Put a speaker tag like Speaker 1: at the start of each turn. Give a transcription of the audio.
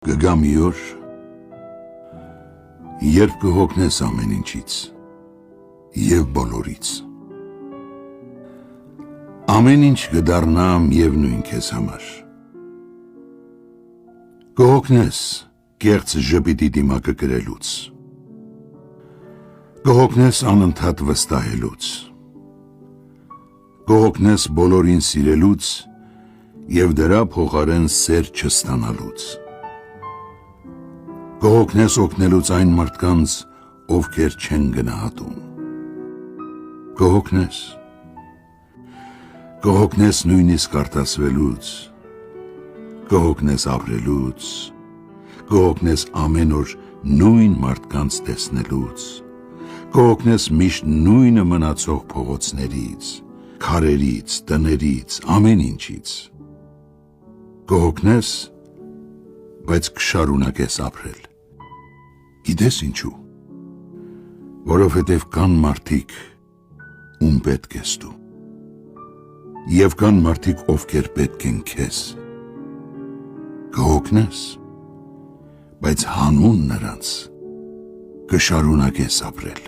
Speaker 1: Կգա մի օր, երբ կհոգնես ամեն ինչից և բոլորից, ամեն ինչ կդառնա միևնույն քեզ համար, կհոգնես կեղծ ժպիտի դիմակը կրելուց, կհոգնես անընդհատ վստահելուց, կհոգնես բոլորին սիրելուց և դրա փոխարեն սեր չստանալուց, կհոգնես օգնելուց այն մարդկանց, ովքեր չեն գնահատում, կհոգնես նույնիսկ արտասվելուց, կհոգնես ապրելուց, կհոգնես ամեն օր նույն մարդկանց տեսնելուց, կհոգնես միշտ նույնը մնացող փողոցներից, քարերից, տներից, ամեն ինչից, կհոգնես, բայց կշարունակես ապրել, գիտես ինչու, որովհետև կան մարդիկ, ում պետք ես դու, և կան մարդիկ, ովքեր պետք են քեզ, կհոգնես, բայց հանուն նրանց կշարունակես ապրել,